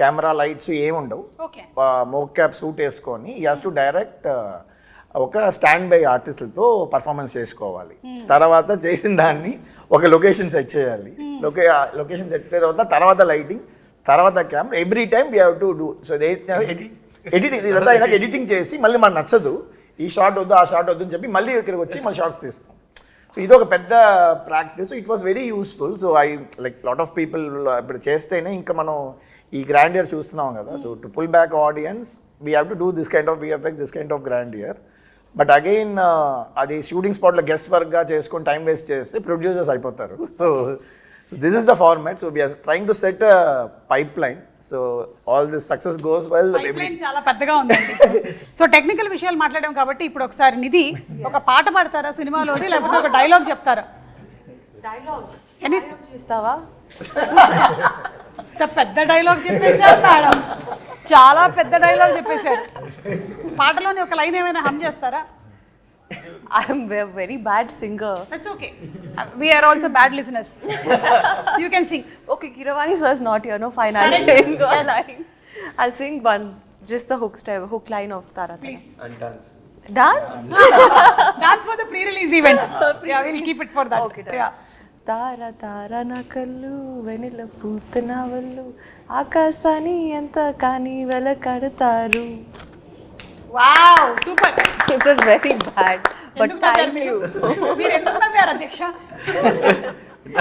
Camera lights em undavu. Okay. Mocap suit eskoni he has to direct ఒక stand by ఆర్టిస్టులతో performance చేసుకోవాలి. తర్వాత చేసిన దాన్ని ఒక location set చేయాలి, location set చేసిన తర్వాత lighting, తర్వాత camera, every time we have to do. So editing ఇదంతా అయినాక ఎడిటింగ్ చేసి మళ్ళీ మనకు నచ్చదు, ఈ షార్ట్ వద్దు ఆ షార్ట్ వద్దు అని చెప్పి మళ్ళీ ఇక్కడికి వచ్చి మళ్ళీ షార్ట్స్ తీస్తాం. సో ఇది ఒక పెద్ద practice. It was very useful. So I like lot of people ఇప్పుడు చేస్తేనే ఇంకా మనం ఈ గ్రాండియర్ చూస్తున్నాం కదా. So to pull back audience we have to do this kind of VFX, this kind of grandeur. But again అది shooting స్పాట్లో guess వర్క్గా చేసుకొని టైం వేస్ట్ చేస్తే ప్రొడ్యూసర్స్ అయిపోతారు. So this is the format. So we are trying to set a pipeline. So all this success goes well. Pipeline చాలా పెద్దగా ఉందండి. So technical విషయాలు మాట్లాడాం కాబట్టి ఇప్పుడు ఒకసారి నిధి ఒక పాట పాడతారా సినిమాలోది, లేకపోతే ఒక డైలాగ్ చెప్తారా? ఎనీ చేస్తావా? ఇంత పెద్ద డైలాగ్ చెప్పేశారు మేడం, చాలా పెద్ద డైలాగ్ చెప్పేశారు. పాటలోని ఒక లైన్ ఏమైనా హమ్ చేస్తారా? I'm a very bad singer. That's okay, we're also bad listeners. You can sing. Okay, Kiravani sir is not here. No fine. I'll Correct. sing a Yes. line. I'll sing one, just the hook line of Tara. Please and dance. Dance? Dance for the pre release event. Yeah, will keep it for that. Okay, done. Yeah. తార తార నా కళ్ళు వెనిల పూతన వల్లు ఆకాశాన్ని ఎంత కానీ వెలకడతారు. Wow, super. It was very bad, but thank you. మీరు ఎందుకు నవ్వారు అధ్యక్ష?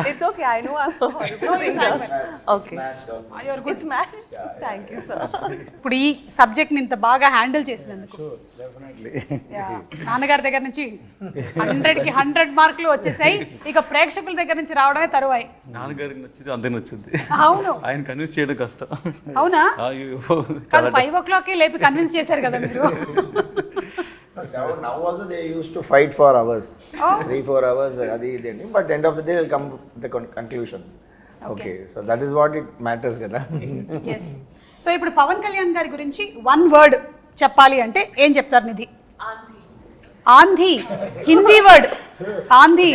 It's okay. I know I'm a horrible singer. Okay. It's matched. Thank you, sir. ఇప్పుడు ఈ సబ్జెక్ట్ని ఇంత బాగా హ్యాండిల్ చేసినందుకు డెఫినెట్లీ. యా, నాన్నగారి దగ్గర నుంచి 100కి 100 మార్కులు వచ్చేసాయి. ఇక ప్రేక్షకుల దగ్గర నుంచి రావడమే తరువాయి. నాన్నగారికి నచ్చింది అందరికి నచ్చింది. అవును. ఆయన కన్విన్స్ చేయడం కష్టం. అవునా? అయ్యో, కాదు, 5 o'clock లేపి కన్విన్స్ చేశారు కదా మీరు. Now also they used to fight for hours, Oh. 3-4 hours. Adi ideni, but end of the day they'll come to the conclusion. Okay, so that is what it matters kada. Yes. So ఇప్పుడు పవన్ కళ్యాణ్ గారి గురించి 1 word చెప్పాలి అంటే ఏం చెప్తారు నిధి? ఆంధీ. Hindi word ఆంధీ.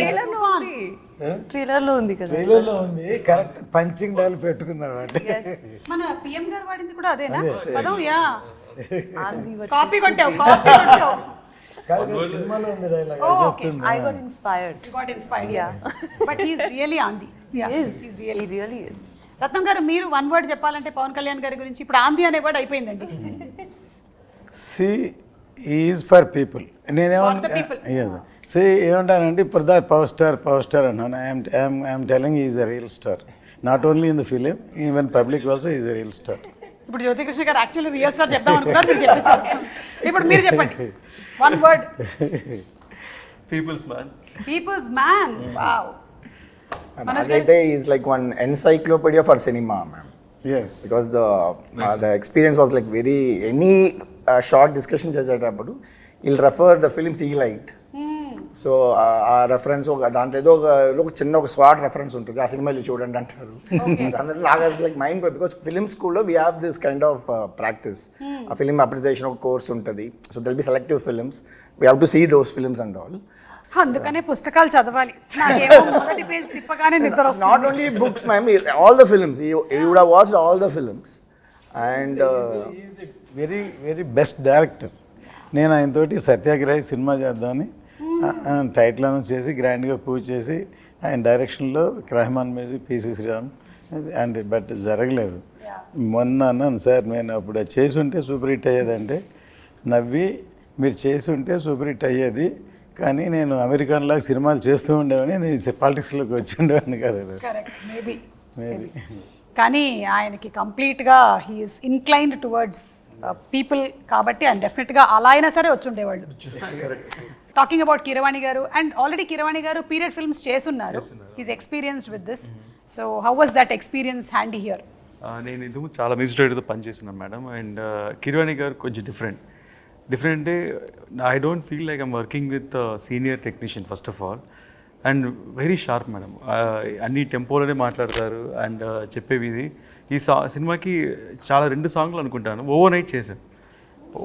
Trailer లో ఉంది కదా. ట్రైలర్లో ఉంది, కరెక్ట్ పంచింగ్ డైల్ పెట్టుకున్నారు అంటే. మన పిఎం గారు వాడింది కూడా అదేనా పదం? యా, ఆంధీ కాపీ కొట్టావు, కాపీ కొట్టావు. కాదు, సినిమాలో ఉంది డైలాగ్ Oh, okay. చెప్తుంది. I got inspired. You got inspired. Yeah. But he is really ఆంధీ. Yeah, he's really. He really is. రత్నం గారు, మీరు 1 word చెప్పాలంటే పవన్ కళ్యాణ్ గారి గురించి ఇప్పుడు ఆంధీ అనే వర్డ్ అయిపోయిందండి. She is for people. For the people. She ఏమంటానంటే ఇప్పుడు దా పవర్ స్టార్ అన్నాను. I'm telling is a real star, not only in the film, even public also is a real star. ఇప్పుడు జ్యోతికృష్ణ గారు యాక్చువల్లీ రియల్ స్టార్ చెప్దాం అనుకున్నారు, మీరు చెప్పేశారు. ఇప్పుడు మీరు చెప్పండి 1 word. People's man. People's man. Wow. Aditya is like one encyclopedia for cinema, ma'am. Yes. Because the experience was like very any short discussion చేసేటప్పుడు he'll refer the films he liked. So ఆ reference దాంట్లో ఏదో ఒక చిన్న ఒక swat reference ఉంటుంది, ఆ సినిమాలు చూడండి అంటారు. దాంట్లో నాకు లైక్ మైండ్, బికాస్ ఫిలిం స్కూల్లో we have this kind of practice. ఆ ఫిలిం అప్రిసియేషన్ ఒక కోర్స్ ఉంటుంది. So they'll be selective films, we have to see those films and all. అందుకనే పుస్తకాలు చదవాలి. నాకేమో మొదటి పేజ్ తిప్పగానే నిద్ర వస్తుంది. Not only books, ma'am, all the films. You would have watched all the films. And very very best director. నేను ఆయనతోటి సత్యాగ్రహి సినిమా చేద్దామని టైటిల్ అనౌన్స్ చేసి గ్రాండ్గా పూజ చేసి ఆయన డైరెక్షన్లో Rahman music, PC Sriram and but జరగలేదు. మొన్న అన్నాను, సార్ నేను అప్పుడు అది చేసి ఉంటే సూపర్ హిట్ అయ్యేదంటే నవ్వి, మీరు చేసి ఉంటే సూపర్ హిట్ అయ్యేది, కానీ నేను అమెరికన్లాగా సినిమాలు చేస్తూ ఉండేవాడిని, నేను పాలిటిక్స్లోకి వచ్చి ఉండేవాడిని కదా. Correct, maybe. మేబీ. కానీ ఆయనకి కంప్లీట్గా హీఈస్ ఇన్క్లైన్డ్ టువర్డ్స్ పీపుల్ కాబట్టి ఆయన డెఫినెట్గా అలా అయినా సరే వచ్చి ఉండేవాళ్ళు. టాకింగ్ అబౌట్ కీరవాణి గారు, and already Keeravani garu period films చేస్తున్నారు. Is experienced with this. So how was that experience handy here? నేను ఇందుకు చాలా మ్యూజిక్ డైరెక్టర్తో పనిచేస్తున్నాను మేడం. అండ్ కిరవాణి గారు కొంచెం డిఫరెంట్ అంటే I don't feel like I'm working with senior technician first of all. And very sharp madam, అన్ని టెంపోలోనే మాట్లాడతారు. And చెప్పేవి ఇది ఈ సినిమాకి చాలా 2 సాంగ్లు అనుకుంటాను ఓవర్ నైట్ చేశాను.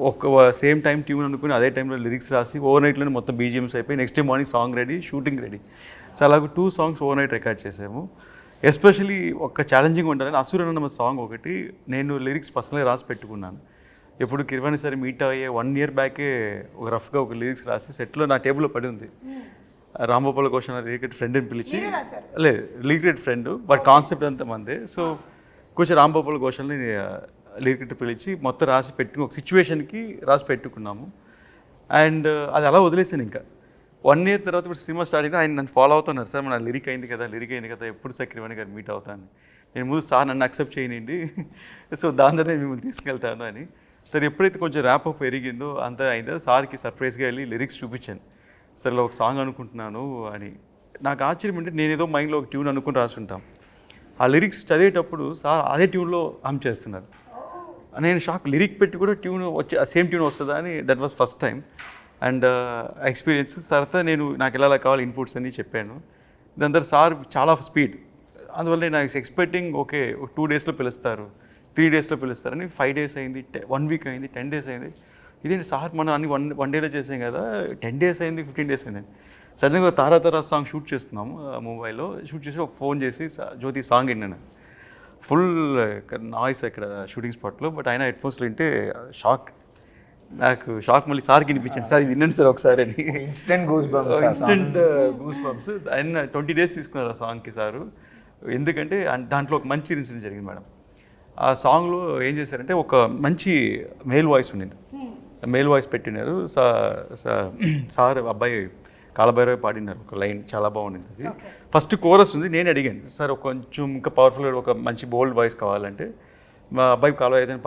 ఒక సేమ్ టైం ట్యూన్ అనుకుని అదే టైంలో లిరిక్స్ రాసి ఓవర్ నైట్లోనే మొత్తం బీజిఎమ్స్ అయిపోయి next day morning song ready, shooting ready. So అలాగే 2 songs ఓవర్ నైట్ రికార్డ్ చేసాము. ఎస్పెషలీ ఒక ఛాలెంజింగ్ ఉంటుందని అసురన్న సాంగ్ ఒకటి నేను లిరిక్స్ పర్సనల్గా రాసి పెట్టుకున్నాను. ఎప్పుడు కిరవాణి సరే మీట్ అయ్యే 1 year బ్యాకే ఒక రఫ్గా ఒక లిరిక్స్ రాసి సెట్లో నా టేబుల్లో పడి ఉంది. రాంగోపాల్ ఘోష్ లిరికెట్ ఫ్రెండ్ని పిలిచి, లేదు లిరికెట్ ఫ్రెండ్ బట్ కాన్సెప్ట్ అంతా మందే. సో కొంచెం రాంగోపాల్ ఘోష్ని లిరికెట్ పిలిచి మొత్తం రాసి పెట్టుకుని ఒక సిచ్యువేషన్కి రాసి పెట్టుకున్నాము. అండ్ అది అలా వదిలేసాను. ఇంకా 1 year తర్వాత ఇప్పుడు సినిమా స్టార్ట్ అయితే ఆయన నన్ను ఫాలో అవుతున్నారు, సార్ మన లిరిక్ అయింది కదా ఎప్పుడు సార్ కిరవాణి గారు మీట్ అవుతాను. నేను ముందు సార్ నన్ను అక్సెప్ట్ చేయనండి, సో దాని ద్వారా మిమ్మల్ని తీసుకెళ్తాను అని. తను ఎప్పుడైతే కొంచెం ర్యాప్ అప్ పెరిగిందో అంతా అయిందో సార్కి సర్ప్రైజ్గా వెళ్ళి లిరిక్స్ చూపించాను. సరే ఇలా ఒక సాంగ్ అనుకుంటున్నాను అని. నాకు ఆశ్చర్యం అంటే నేను ఏదో మైండ్లో ఒక ట్యూన్ అనుకుని రాసుంటాం, ఆ లిరిక్స్ చదివేటప్పుడు సార్ అదే ట్యూన్లో హమ్ చేస్తున్నారు. నేను షాక్, లిరిక్ పెట్టి కూడా ట్యూన్ వచ్చి సేమ్ ట్యూన్ వస్తుందా అని. That was first time. And experience తర్వాత నేను నాకు ఎలా కావాలి ఇన్పుట్స్ అని చెప్పాను. దాని తర్వాత సార్ చాలా స్పీడ్, అందువల్ల నేను ఎక్స్పెక్టింగ్ ఓకే 2 డేస్లో పిలుస్తారు, 3 డేస్లో పిలుస్తారని 5 డేస్ అయింది, 1 వీక్ అయింది, 10 డేస్ అయింది. ఇదేంటి సార్ మనం అన్ని వన్ డేలో చేసాం కదా, 10 డేస్ అయింది, 15 డేస్ అయింది. సడన్గా తారా సాంగ్ షూట్ చేస్తున్నాము ముంబైలో, షూట్ చేసి ఒక ఫోన్ చేసి జ్యోతి సాంగ్ విన్నాను. ఫుల్ నాయిస్ ఇక్కడ షూటింగ్ స్పాట్లో, బట్ ఆయన హెడ్ఫోన్స్లో వింటే నాకు షాక్ మళ్ళీ సార్కి వినిపించాను, సార్ ఇది వినండి సార్ ఒకసారి అని. Instant goose bumps. ఆయన 20 డేస్ తీసుకున్నారు ఆ సాంగ్కి సారు. ఎందుకంటే దాంట్లో ఒక మంచి ఇన్సిడెంట్ జరిగింది మేడం. ఆ సాంగ్లో ఏం చేశారంటే ఒక మంచి మేల్ వాయిస్ ఉండింది, మేల్ వాయిస్ పెట్టినారు. సార్ అబ్బాయి కాలభైరవి పాడినారు ఒక లైన్, చాలా బాగుండింది అది. ఫస్ట్ కోరస్ ఉంది, నేను అడిగాను సార్ కొంచెం ఇంకా పవర్ఫుల్గా ఒక మంచి బోల్డ్ వాయిస్ కావాలంటే మా అబ్బాయి కాలభైరవి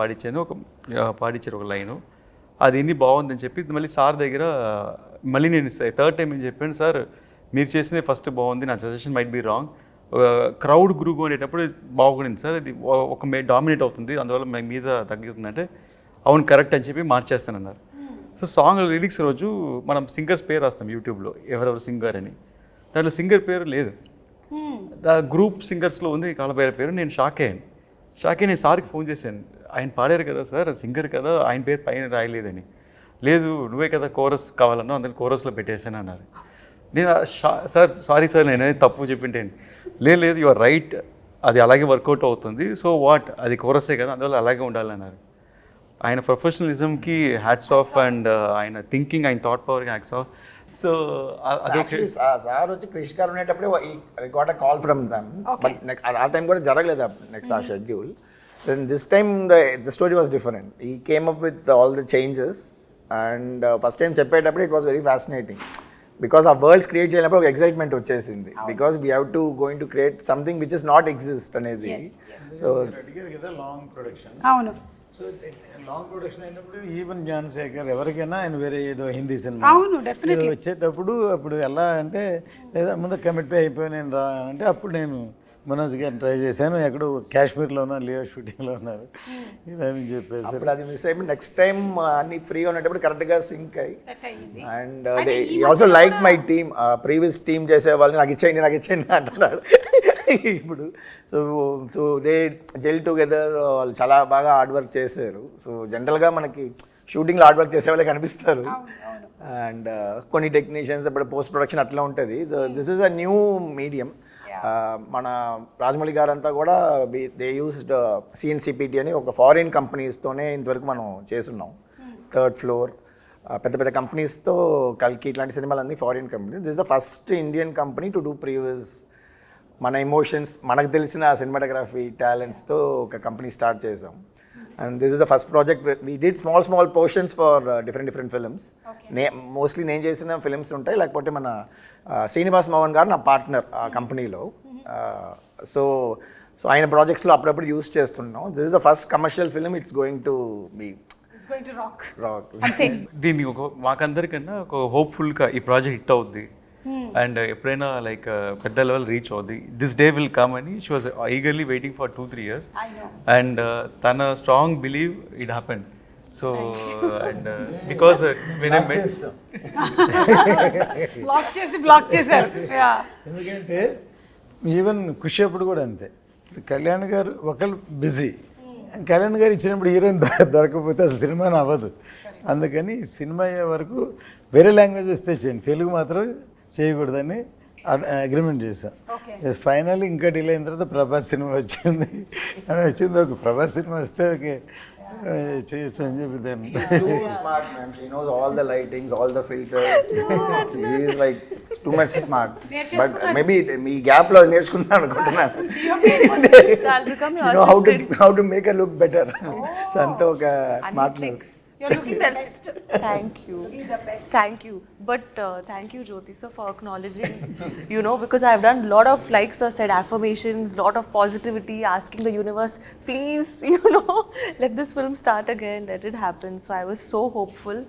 పాడించారు ఒక లైను. అది ఎన్ని బాగుందని చెప్పి మళ్ళీ సార్ దగ్గర మళ్ళీ నేను 3rd టైం ఏం చెప్పాను, సార్ మీరు చేసిందే ఫస్ట్ బాగుంది, నా suggestion might be wrong, crowd group అనేటప్పుడు బాగుండింది సార్, ఇది ఒక డామినేట్ అవుతుంది, అందువల్ల మీద తగ్గుతుందంటే అవును కరెక్ట్ అని చెప్పి మార్చేస్తానన్నారు. సో సాంగ్ లిరిక్స్ రోజు మనం సింగర్స్ పేరు రాస్తాం యూట్యూబ్లో, ఎవరెవరు సింగర్ అని, దాంట్లో సింగర్ పేరు లేదు, గ్రూప్ సింగర్స్లో ఉంది కాలభైరవి పేరు. నేను షాక్ అయ్యాను. నేను సార్కి ఫోన్ చేశాను, ఆయన పాడారు కదా సార్, సింగర్ కదా, ఆయన పేరు పైన రాయలేదని. లేదు నువ్వే కదా కోరస్ కావాలన్నా, అందుకని కోరస్లో పెట్టేశాను అన్నారు. నేను సారీ సార్ నేనే తప్పు చెప్పింటే, లేదు యు ఆర్ రైట్, అది అలాగే వర్కౌట్ అవుతుంది, సో వాట్ అది కోరసే కదా, అందువల్ల అలాగే ఉండాలన్నారు. ఆయన ప్రొఫెషనలిజంకి హ్యాట్స్ ఆఫ్, అండ్ ఆయన థింకింగ్, ఆయన థాట్ పవర్కి హ్యాట్స్ ఆఫ్. సో అదొక సార్ వచ్చి క్రిష్ గారు ఉండేటప్పుడే got a call from them, but ఆ టైం కూడా జరగలేదు నెక్స్ట్ ఆ schedule. Then this time the story was different. He came up with all the changes, and first time చెప్పేటప్పుడు it was very fascinating, because ఆ worlds create చేసినప్పుడు ఒక excitement వచ్చేసింది, because we have to going to create something which is not exist అనేది. So అడిగారు కదా long production. అవును, so long production అయినప్పుడు ఈవెన్ జ్ఞానశేఖర్ ఎవరికైనా ఆయన వేరే ఏదో హిందీ సినిమా అవును, డెఫినెట్లీ వచ్చేటప్పుడు అప్పుడు ఎలా అంటే లేదా ముందు కమిట్ అయిపోయి నేను రా అంటే అప్పుడు నేను మనోజ్ గారిని ట్రై చేశాను, ఎక్కడో కాశ్మీర్లో ఉన్నా, లియో షూటింగ్లో ఉన్నారు ఇలా అని చెప్పేసి. అప్పుడు అది మిస్ అయిపోయి నెక్స్ట్ టైం అన్ని ఫ్రీగా ఉన్నప్పుడు కరెక్ట్గా సింక్ అయ్యి, and they also like my team, previous team చేసే వాళ్ళని నాకు ఇచ్చేయండి అంటున్నారు ఇప్పుడు. సో దే జెల్ టుగెదర్, వాళ్ళు చాలా బాగా హార్డ్ వర్క్ చేశారు. సో జనరల్గా మనకి షూటింగ్లో హార్డ్ వర్క్ చేసే వాళ్ళే కనిపిస్తారు, అండ్ కొన్ని టెక్నీషియన్స్ ఇప్పుడు పోస్ట్ ప్రొడక్షన్ అట్లా ఉంటుంది. This is a new medium. మన రాజమౌళి గారంతా కూడా దే యూస్డ్ CNCPT అని ఒక ఫారిన్ కంపెనీస్తోనే ఇంతవరకు మనం చేస్తున్నాం. 3rd ఫ్లోర్ పెద్ద పెద్ద కంపెనీస్తో కల్కి ఇట్లాంటి సినిమాలన్నీ foreign companies. This is the first Indian company to do previous మన ఎమోషన్స్, మనకు తెలిసిన సినిమాటోగ్రఫీ టాలెంట్స్తో ఒక కంపెనీ స్టార్ట్ చేసాం. And this is the first project. We did small portions for different films. Mostly నేను చేసిన ఫిల్మ్స్ ఉంటాయి, లేకపోతే మన శ్రీనివాస్ మోహన్ గారు నా పార్ట్నర్ ఆ కంపెనీలో. సో ఆయన ప్రాజెక్ట్స్లో అప్పుడప్పుడు యూస్ చేస్తున్నాం. This is the first commercial film, it's going to be rock. దీన్ని మాకందరికన్నా ఒక హోప్ఫుల్గా ఈ ప్రాజెక్ట్ హిట్ అవుద్ది, అండ్ ఎప్పుడైనా లైక్ పెద్ద లెవెల్ రీచ్ అవుద్ది, దిస్ డే విల్ కమ్ అని she was eagerly waiting for 2-3 years, and తన strong believe it happened. So and because when I met block చేశారు. ఎందుకంటే ఈవెన్ ఖుషి అప్పుడు కూడా అంతే, కళ్యాణ్ గారు ఒకళ్ళు బిజీ, కళ్యాణ్ గారు ఇచ్చినప్పుడు హీరోయిన్ దొరకకపోతే అసలు సినిమాని అవ్వదు. అందుకని సినిమా అయ్యే వరకు వేరే లాంగ్వేజ్ వస్తే చేయండి, తెలుగు మాత్రం చేయకూడదని అగ్రిమెంట్ చేశాం. ఫైనల్ ఇంకా డిలే అయిన తర్వాత ప్రభాస్ సినిమా వచ్చింది. ఒక ప్రభాస్ సినిమా వస్తే ఓకే చేయొచ్చు అని చెప్పి దాన్ని. She's too smart, ma'am. She knows all the lightings, all the filters. She is like too much smart. But maybe me gap lo నేర్చుకున్నాను అనుకుంటున్నాను. You know how to make her look better. So అంత ఒక smartness. You're looking the best. Thank you. Thank you. But thank you, Jyoti sir, for acknowledging, because I've done a lot of, like sir said, affirmations, lot of positivity, asking the universe, please, let this film start again, let it happen. So I was so hopeful,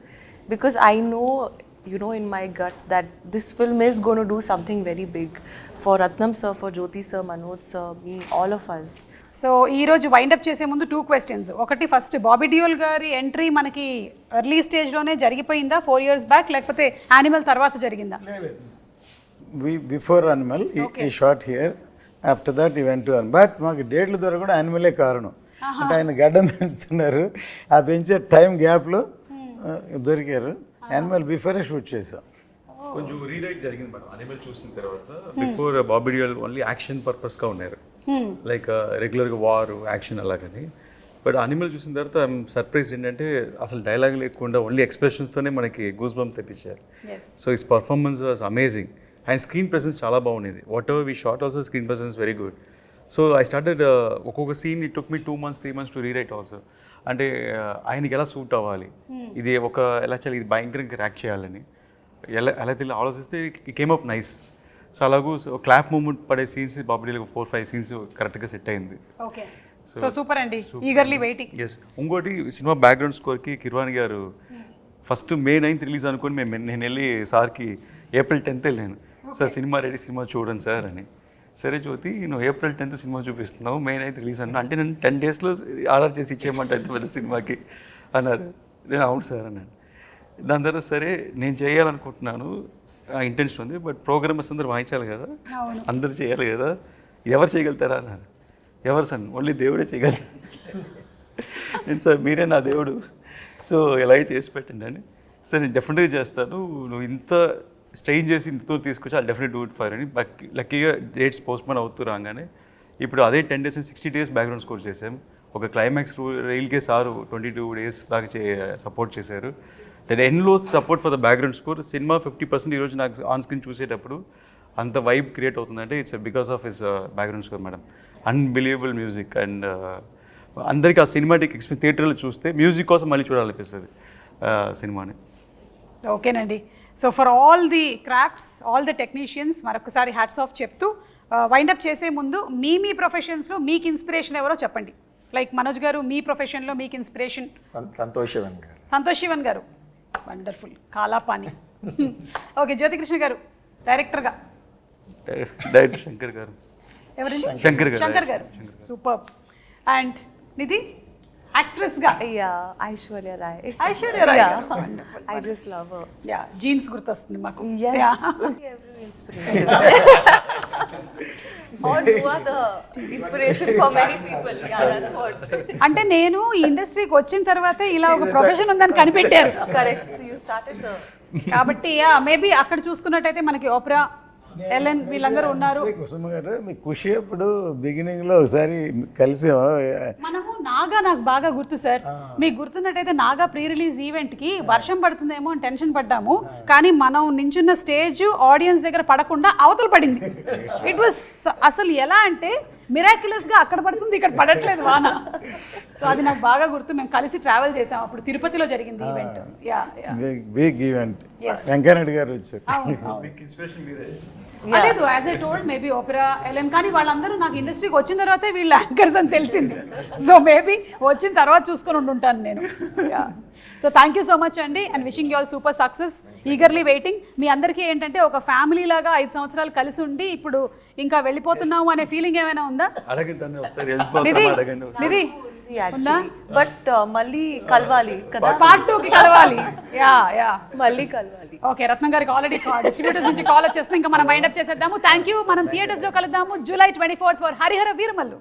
because I know, in my gut that this film is going to do something very big for Ratnam sir, for Jyoti sir, Manoj sir, me, all of us. So ఈరోజు wind up చేసే ముందు 2 questions. ఒకటి, first Bobby Deol గారి entry మనకి early స్టేజ్లోనే జరిగిపోయిందా 4 years back, లేకపోతే animal తర్వాత జరిగిందా? బిఫోర్ అనిమల్ ఈ షార్ట్ హియర్, ఆఫ్టర్ దట్ ఈ వెంట్ టు బట్ మాకు డేట్ల ద్వారా కూడా యానిమలే కారణం. అంటే ఆయన గడ్డం పెంచుతున్నారు, ఆ పెంచే టైం గ్యాప్లో దొరికారు. యానిమల్ బిఫోరే షూట్ చేసాం. కొంచెం రీరైట్ జరిగింది మేడం అనిమల్ చూసిన తర్వాత. Before Bobby Deol only action పర్పస్గా ఉన్నారు, లైక్ రెగ్యులర్గా వార్ యాక్షన్ అలాగని. బట్ అనిమల్ చూసిన తర్వాత ఐఎమ్ సర్ప్రైజ్ ఏంటంటే అసలు డైలాగ్ లేకుండా ఓన్లీ ఎక్స్ప్రెషన్స్తోనే మనకి గూస్ బంప్స్ తెప్పించారు. So his performance was amazing and screen presence చాలా బాగుండేది. Whatever we shot also screen presence very good. So I started ఒక్కొక్క scene it took me 2 months 3 months to rewrite also. అంటే ఆయనకి ఎలా suit అవ్వాలి, ఇది ఒక ఎలా చేయాలి, ఇది భయంకరంగా ర్యాక్ చేయాలని ఎలా తెలియ ఆలోచిస్తే it came up nice. So అలాగూ క్లాప్ మూమెంట్ పడే సీన్స్ బాబీ 4-5 scenes కరెక్ట్గా సెట్ అయింది. ఓకే, సో సూపర్ అండి, ఈగర్లీ వెయిటింగ్. ఎస్, ఇంకోటి సినిమా బ్యాక్గ్రౌండ్ స్కోర్కి కిర్వాణి గారు ఫస్ట్ May 9th రిలీజ్ అనుకుని నేను వెళ్ళి సార్కి April 10th వెళ్ళాను. సార్ సినిమా రెడీ, సినిమా చూడండి సార్ అని. సరే జ్యోతి, నువ్వు April 10th సినిమా చూపిస్తున్నావు, May 9th రిలీజ్ అన్నా, అంటే నేను 10 daysలో ఆర్డర్ చేసి ఇచ్చేయమంటే అంత పెద్ద సినిమాకి అన్నారు. నేను అవును సార్ అన్నాను. దాని తర్వాత సరే నేను చేయాలనుకుంటున్నాను, ఇంటెన్షన్ ఉంది, బట్ ప్రోగ్రామర్స్ అందరూ వాయించాలి కదా, అందరూ చేయాలి కదా, ఎవరు చేయగలుగుతారా అన్నారు. ఎవరు సార్, ఓన్లీ దేవుడే చేయగలరు. నేను సార్ మీరే నా దేవుడు, సో ఎలాగే చేసి పెట్టండి అని. సార్ నేను డెఫినెట్గా చేస్తాను, నువ్వు ఇంత స్ట్రెయిన్ చేసి ఇంతతో తీసుకొచ్చి I definite do it for అని. లక్కీగా డేట్స్ పోస్ట్పోన్ అవుతూ రాగానే ఇప్పుడు అదే 10 days and 60 days background score చేసాం. ఒక క్లైమాక్స్ రైల్కే సారు 22 days దాకా సపోర్ట్ చేశారు. That endless support for the background score. Cinema 50% ఈరోజు నాకు ఆన్ స్క్రీన్ చూసేటప్పుడు అంత వైబ్ క్రియేట్ అవుతుందంటే it's because of his background score madam. Unbelievable music and అందరికీ ఆ సినిమాటిక్ ఎక్స్పీరియన్స్ థియేటర్లో చూస్తే మ్యూజిక్ కోసం మళ్ళీ చూడాలనిపిస్తుంది సినిమాని. ఓకేనండి, so for all the crafts, all the technicians మరొకసారి హ్యాట్స్ ఆఫ్ చెప్తూ వైండప్ చేసే ముందు మీ ప్రొఫెషన్స్లో మీకు ఇన్స్పిరేషన్ ఎవరో చెప్పండి. లైక్ మనోజ్ గారు, మీ ప్రొఫెషన్లో మీకు ఇన్స్పిరేషన్? సంతోష్ శివన్ గారు. సంతోష్ శివన్ గారు, వండర్ఫుల్, కాలాపాని. ఓకే, జ్యోతికృష్ణ గారు డైరెక్టర్గా? డైరెక్టర్ శంకర్ గారు. ఎవరండి? శంకర్ గారు. సూపర్. అండ్ నిధి యాక్ట్రెస్గా? Aishwarya Rai. Aishwarya Rai, I just love her. Yeah, Jeans గుర్తొస్తుంది మాకు. Yes. Every inspiration. Or you are the inspiration for many people. Yeah, that's what. అంటే నేను ఈ ఇండస్ట్రీకి వచ్చిన తర్వాతే ఇలా ఒక ప్రొఫెషన్ ఉందని కనిపెట్టారు. Correct. So you started the. కాబట్టి మేబీ అక్కడ చూసుకున్నట్టయితే మనకి ఓప్రా, ఎలెన్ వీళ్ళందరూ ఉన్నారు. కుసుమ గారు, మీ ఖుషి అప్పుడు బిగినింగ్లో ఒకసారి కలిసాము మనము. నాగా నాకు బాగా గుర్తు సార్, మీకు గుర్తున్నట్టయితే నాగా ప్రీ రిలీజ్ ఈవెంట్కి వర్షం పడుతుందేమో అని టెన్షన్ పడ్డాము, కానీ మనం నించున్న స్టేజ్ ఆడియన్స్ దగ్గర పడకుండా అవతల పడింది. ఇట్ వాస్ అసలు ఎలా అంటే మిరాక్యులస్గా అక్కడ పడుతుంది, ఇక్కడ పడట్లేదు వాన. సో అది నాకు బాగా గుర్తు. మేము కలిసి ట్రావెల్ చేసాం, అప్పుడు తిరుపతిలో జరిగింది ఈవెంట్. Big event. వెంకయ్యనాయుడు గారు వచ్చారు. లేదు, as I told maybe Opera, Ellen, కానీ వాళ్ళందరూ నాకు ఇండస్ట్రీకి వచ్చిన తర్వాతే వీళ్ళు యాంకర్స్ అని తెలిసింది. సో మేబీ వచ్చిన తర్వాత చూసుకొని ఉంటుంటాను నేను. So thank you so much అండి, and wishing you all super success. Eagerly waiting. మీ అందరికీ ఏంటంటే ఒక ఫ్యామిలీ లాగా 5 సంవత్సరాలు కలిసి ఉండి ఇప్పుడు ఇంకా వెళ్ళిపోతున్నాము అనే ఫీలింగ్ ఏమైనా ఉందా? నిధి బట్ మళ్ళీ కలవాలి కదా, Part 2కి కలవాలి. యా మళ్ళీ కలవాలి. ఓకే, రత్నం గారికి ఆల్రెడీ డిస్ట్రిబ్యూటర్స్ నుంచి కాల్ వచ్చేస్తుంది. ఇంకా మనం వైండప్ చేసేద్దాము. Thank you. మనం థియేటర్స్లో కలుద్దాము July 24th for Harihara Veeramallu.